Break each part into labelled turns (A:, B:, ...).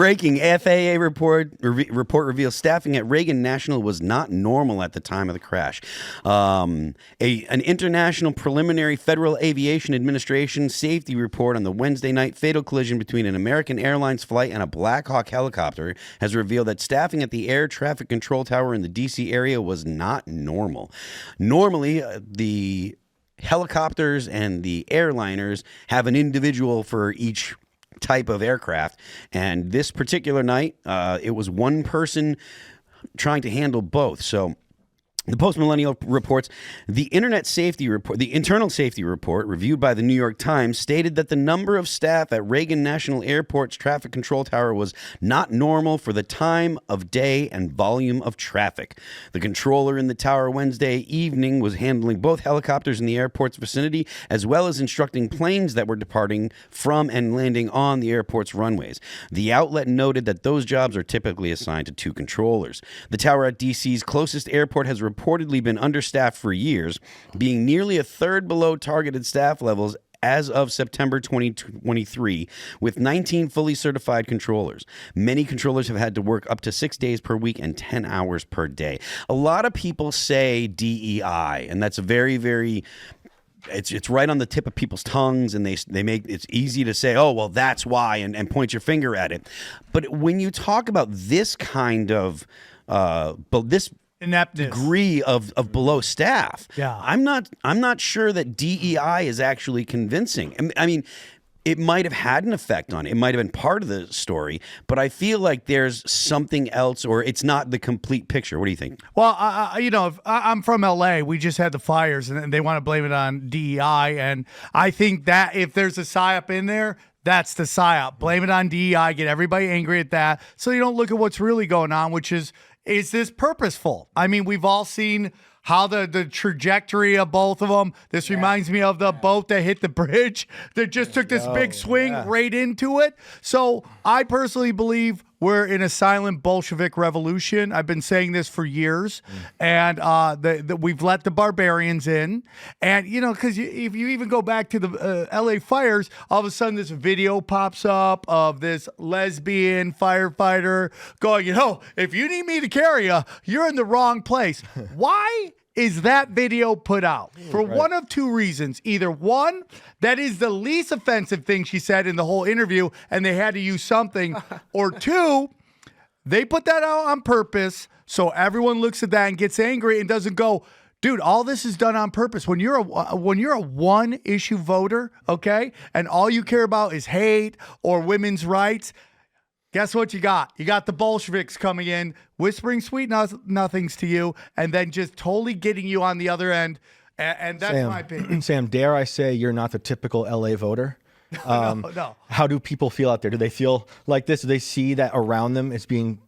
A: Breaking FAA report reveals staffing at Reagan National was not normal at the time of the crash. An international preliminary Federal Aviation Administration safety report on the Wednesday night fatal collision between an American Airlines flight and a Black Hawk helicopter has revealed that staffing at the air traffic control tower in the D.C. area was not normal. Normally, the helicopters and the airliners have an individual for each type of aircraft, and this particular night it was one person trying to handle both. So the Post-Millennial reports the internal safety report reviewed by the New York Times stated that the number of staff at Reagan National Airport's traffic control tower was not normal for the time of day and volume of traffic. The controller in the tower Wednesday evening was handling both helicopters in the airport's vicinity, as well as instructing planes that were departing from and landing on the airport's runways. The outlet noted that those jobs are typically assigned to two controllers. The tower at D.C.'s closest airport has reportedly been understaffed for years, being nearly a third below targeted staff levels as of September 2023, with 19 fully certified controllers. Many controllers have had to work up to 6 days per week and 10 hours per day. A lot of people say DEI, and that's a very, very... It's right on the tip of people's tongues, and they make it's easy to say, oh, well, that's why, and point your finger at it. But when you talk about this kind of this
B: ineptness,
A: degree of below staff,
B: yeah,
A: I'm not sure that DEI is actually convincing. I mean, it might have had an effect on it. It might have been part of the story, but I feel like there's something else, or it's not the complete picture. What do you think?
B: Well, I'm from LA. We just had the fires, and they want to blame it on DEI. And I think that if there's a psyop in there, that's the psyop. Blame it on DEI. Get everybody angry at that, so you don't look at what's really going on, which is this purposeful? I mean, we've all seen how the trajectory of both of them. This reminds me of the boat that hit the bridge that just took this big swing right into it. So I personally believe we're in a silent Bolshevik revolution. I've been saying this for years. And we've let the barbarians in. And, because if you even go back to the LA fires, all of a sudden this video pops up of this lesbian firefighter going, if you need me to carry you, you're in the wrong place. Why is that video put out? For one of two reasons. Either one, that is the least offensive thing she said in the whole interview, and they had to use something. Or two, they put that out on purpose so everyone looks at that and gets angry and doesn't go, dude, all this is done on purpose. When you're a one-issue voter, okay, and all you care about is hate or women's rights, guess what you got? You got the Bolsheviks coming in, whispering sweet nothings to you, and then just totally getting you on the other end. And that's my opinion.
C: Sam, dare I say you're not the typical LA voter?
B: No.
C: How do people feel out there? Do they feel like this? Do they see that around them as being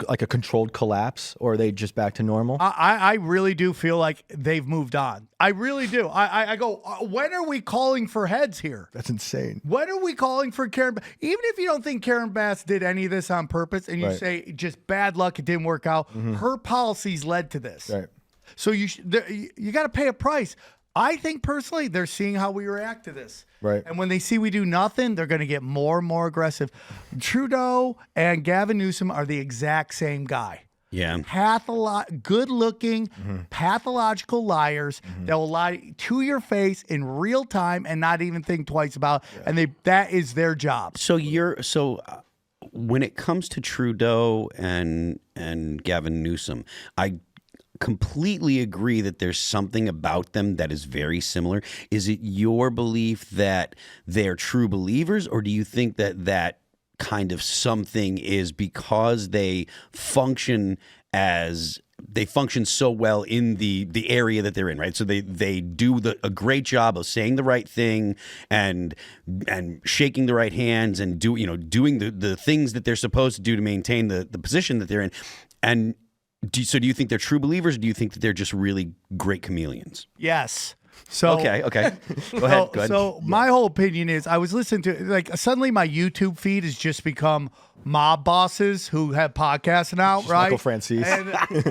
C: like a controlled collapse, or are they just back to normal?
B: I really do feel like they've moved on. I really do. I go, when are we calling for heads here?
C: That's insane.
B: When are we calling for Karen? Even if you don't think Karen Bass did any of this on purpose, and you say just bad luck, it didn't work out, her policies led to this.
C: Right.
B: So you got to pay a price. I think personally they're seeing how we react to this.
C: Right.
B: And when they see we do nothing, they're going to get more and more aggressive. Trudeau and Gavin Newsom are the exact same guy.
A: Yeah.
B: Good-looking, pathological liars that will lie to your face in real time and not even think twice about it. And that is their job.
A: So when it comes to Trudeau and Gavin Newsom, I completely agree that there's something about them that is very similar. Is it your belief that they're true believers, or do you think that kind of something is because they function so well in the area that they're in, right? So they do a great job of saying the right thing and shaking the right hands and doing the things that they're supposed to do to maintain the position that they're in. And do you think they're true believers, or do you think that they're just really great chameleons?
B: Yes. So
A: okay. Go ahead.
B: So my whole opinion is, I was listening to suddenly my YouTube feed has just become mob bosses who have podcasts now, right?
C: Michael Francis.
B: And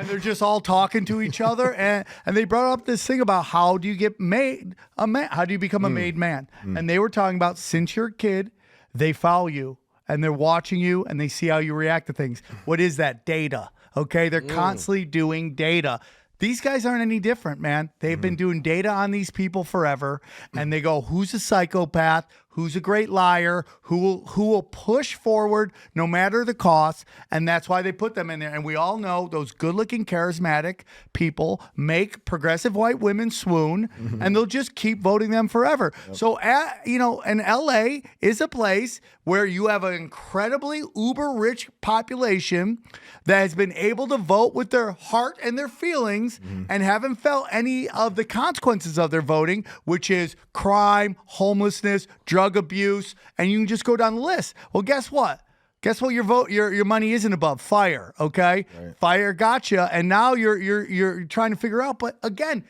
B: they're just all talking to each other, and they brought up this thing about how do you get made a man? How do you become a made man? And they were talking about, since you're a kid, they follow you. and they're watching you and they see how you react to things. What is that? Data. Okay. They're constantly doing data. These guys aren't any different, man. They've been doing data on these people forever, and they go, who's a psychopath? Who's a great liar? Who will push forward no matter the cost? And that's why they put them in there. And we all know those good-looking, charismatic people make progressive white women swoon, and they'll just keep voting them forever. So, and LA is a place where you have an incredibly uber-rich population that has been able to vote with their heart and their feelings and haven't felt any of the consequences of their voting, which is crime, homelessness, drug abuse, and you can just go down the list. Well, guess what? Your money isn't above fire, okay? Right. Fire gotcha, and now you're trying to figure out. But again,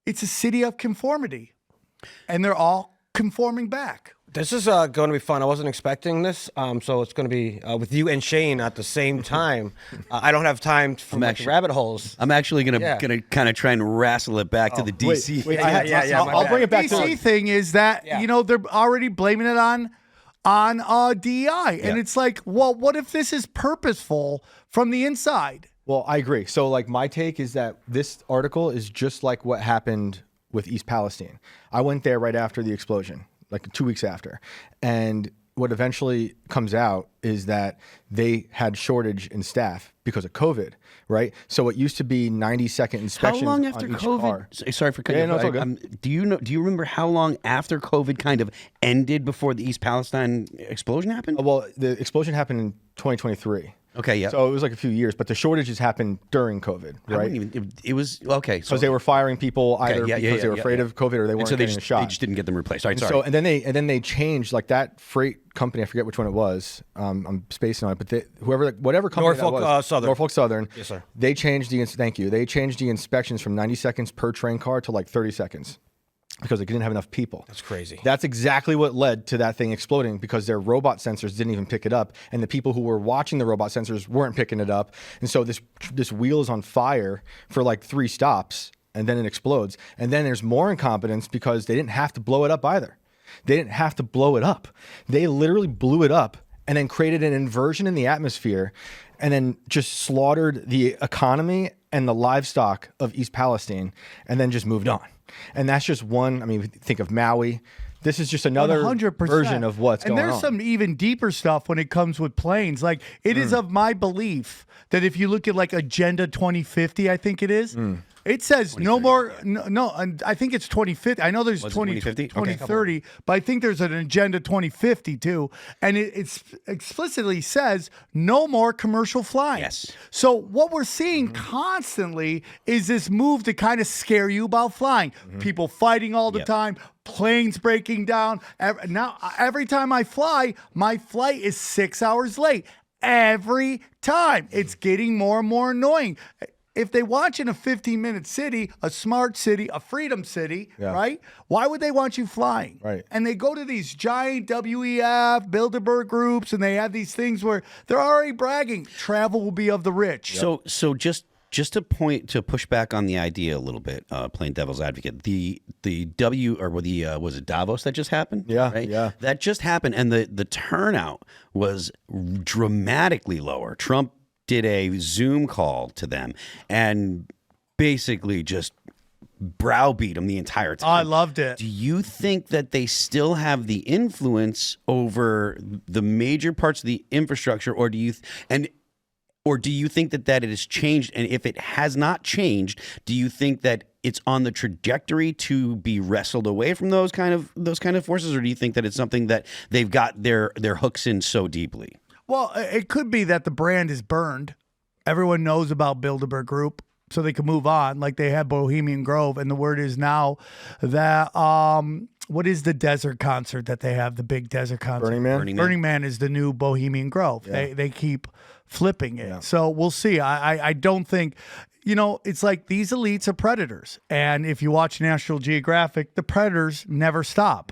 B: it's a city of conformity, and they're all conforming back.
D: This is going to be fun. I wasn't expecting this, so it's going to be with you and Shane at the same time. I don't have time for rabbit holes.
A: I'm actually gonna kind of try and wrestle it back to the DC.
C: Wait, I'll bring it back to
B: the DC thing. Is that they're already blaming it on DEI, and it's like, well, what if this is purposeful from the inside?
C: Well, I agree. So, like, my take is that this article is just like what happened with East Palestine. I went there right after the explosion, like 2 weeks after. And what eventually comes out is that they had shortage in staff because of COVID, right? So it used to be 90-second inspections.
A: How long after
C: on each
A: COVID?
C: car.
A: Sorry for cutting you off.
C: No, it's all good.
A: Do you remember how long after COVID kind of ended before the East Palestine explosion happened?
C: Well, the explosion happened in 2023.
A: Okay, yeah.
C: So it was like a few years, but the shortages happened during COVID, right?
A: It was okay.
C: Because they were firing people either because they were afraid of COVID or they weren't getting a shot.
A: They just didn't get them replaced. All right, sorry.
C: So and then they changed, like, that freight company. I forget which one it was. I'm spacing on it, but whatever company
D: Norfolk
C: that was,
D: Southern.
C: Norfolk Southern.
D: Yes, sir.
C: They changed They changed the inspections from 90 seconds per train car to like 30 seconds. Because they didn't have enough people.
D: That's crazy.
C: That's exactly what led to that thing exploding, because their robot sensors didn't even pick it up, and the people who were watching the robot sensors weren't picking it up. And so this wheel is on fire for like 3 stops, and then it explodes. And then there's more incompetence because they didn't have to blow it up either. They didn't have to blow it up. They literally blew it up and then created an inversion in the atmosphere, and then just slaughtered the economy and the livestock of East Palestine, and then just moved on. And that's just one. I mean, think of Maui. This is just another 100%. Version of what's going on.
B: And there's some even deeper stuff when it comes with planes. Like, it is of my belief that if you look at like Agenda 2050, I think it is, it says no more, and I think it's 2050. I know there's 2030, okay, but I think there's an Agenda 2050 too. And it explicitly says no more commercial flying.
A: Yes.
B: So what we're seeing constantly is this move to kind of scare you about flying. People fighting all the time, planes breaking down. Now, every time I fly, my flight is 6 hours late. Every time. It's getting more and more annoying. If they want you in a 15-minute city, a smart city, a freedom city, right? Why would they want you flying?
C: Right.
B: And they go to these giant WEF, Bilderberg groups, and they have these things where they're already bragging, travel will be of the rich.
A: So just to push back on the idea a little bit, playing devil's advocate, the was it Davos that just happened?
C: Yeah,
A: right?
C: yeah.
A: That just happened, and the turnout was dramatically lower. Trump did a Zoom call to them and basically just browbeat them the entire time.
B: I loved it.
A: Do you think that they still have the influence over the major parts of the infrastructure, or do you think that it has changed? And if it has not changed, do you think that it's on the trajectory to be wrestled away from those kind of forces, or do you think that it's something that they've got their hooks in so deeply?
B: Well, it could be that the brand is burned. Everyone knows about Bilderberg Group, so they can move on. Like they had Bohemian Grove, and the word is now that what is the desert concert that they have? The big desert concert.
C: Burning Man.
B: Burning Man is the new Bohemian Grove.
C: Yeah.
B: They keep flipping it. So we'll see. I don't think. It's like these elites are predators. And if you watch National Geographic, the predators never stop.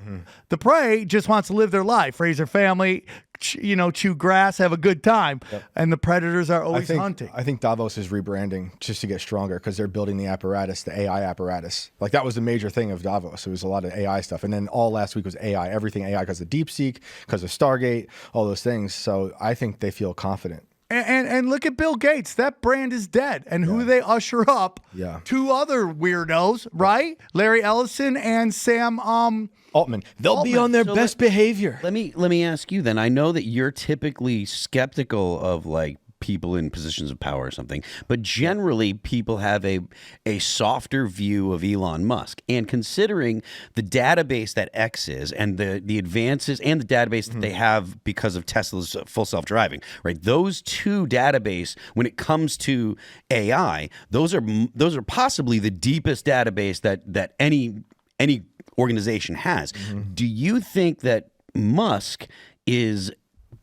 B: The prey just wants to live their life, raise their family, chew grass, have a good time, and the predators are always hunting.
C: I think Davos is rebranding just to get stronger because they're building the apparatus, the AI apparatus. Like that was the major thing of Davos. It was a lot of AI stuff, and then all last week was AI, everything AI because of DeepSeek, because of Stargate, all those things. So I think they feel confident.
B: And look at Bill Gates. That brand is dead. And who they usher up?
C: Yeah.
B: Two other weirdos, right? Larry Ellison and Sam
C: Altman. They'll be on their best behavior.
A: Let me ask you then. I know that you're typically skeptical of like people in positions of power or something, but generally people have a softer view of Elon Musk. And considering the database that X is and the advances and the database that they have because of Tesla's full self-driving, right? Those two database, when it comes to AI, those are possibly the deepest database that any organization has. Do you think that Musk is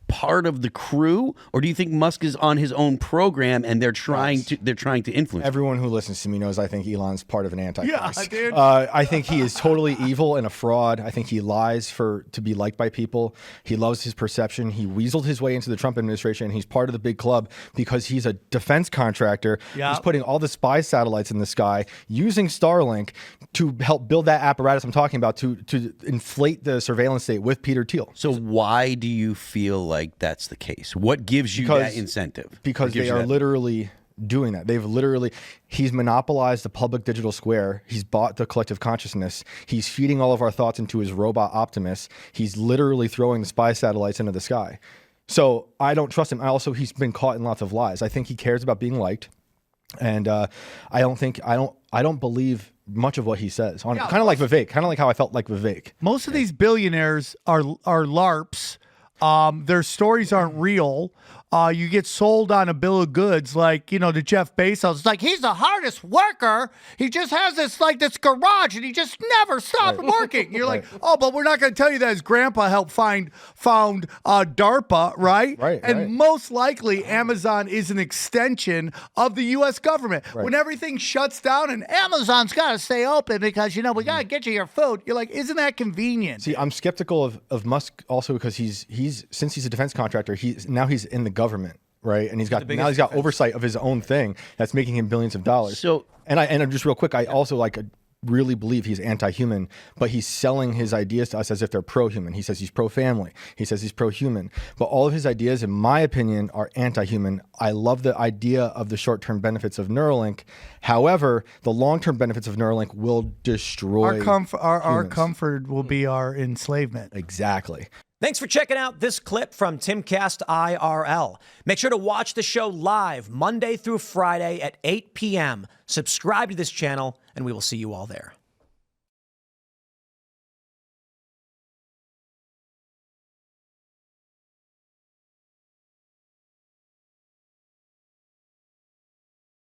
A: part of the crew, or do you think Musk is on his own program and they're trying to influence?
C: Everyone who listens to me knows I think Elon's part of an antichrist.
B: Yeah, dude.
C: I think he is totally evil and a fraud. I think he lies to be liked by people. He loves his perception. He weaseled his way into the Trump administration, and he's part of the big club because he's a defense contractor.
B: Yeah.
C: He's putting all the spy satellites in the sky, using Starlink to help build that apparatus I'm talking about to inflate the surveillance state with Peter Thiel.
A: So why do you feel like that's the case? What gives you that incentive?
C: Because they are literally doing that. He's monopolized the public digital square. He's bought the collective consciousness. He's feeding all of our thoughts into his robot Optimus. He's literally throwing the spy satellites into the sky. So I don't trust him. He's been caught in lots of lies. I think he cares about being liked. And I don't believe much of what he says. Kind of like Vivek. Kind of like how I felt like Vivek.
B: Most of these billionaires are LARPs. Their stories aren't real. You get sold on a bill of goods, like, to Jeff Bezos. It's like, he's the hardest worker. He just has this garage and he just never stopped working. You're like, oh, but we're not going to tell you that his grandpa helped found DARPA, right? And most likely Amazon is an extension of the U.S. government. When everything shuts down and Amazon's got to stay open because, we got to get you your food. You're like, isn't that convenient?
C: See, I'm skeptical of Musk also because since he's a defense contractor, he's in the government, right? And he's got oversight of his own thing that's making him billions of dollars.
A: So,
C: and just real quick, I also really believe he's anti-human, but he's selling his ideas to us as if they're pro-human. He says he's pro-family. He says he's pro-human. But all of his ideas, in my opinion, are anti-human. I love the idea of the short-term benefits of Neuralink. However, the long-term benefits of Neuralink will destroy
B: our comfort will be our enslavement.
C: Exactly.
E: Thanks for checking out this clip from Timcast IRL. Make sure to watch the show live Monday through Friday at 8 p.m. Subscribe to this channel, and we will see you all there.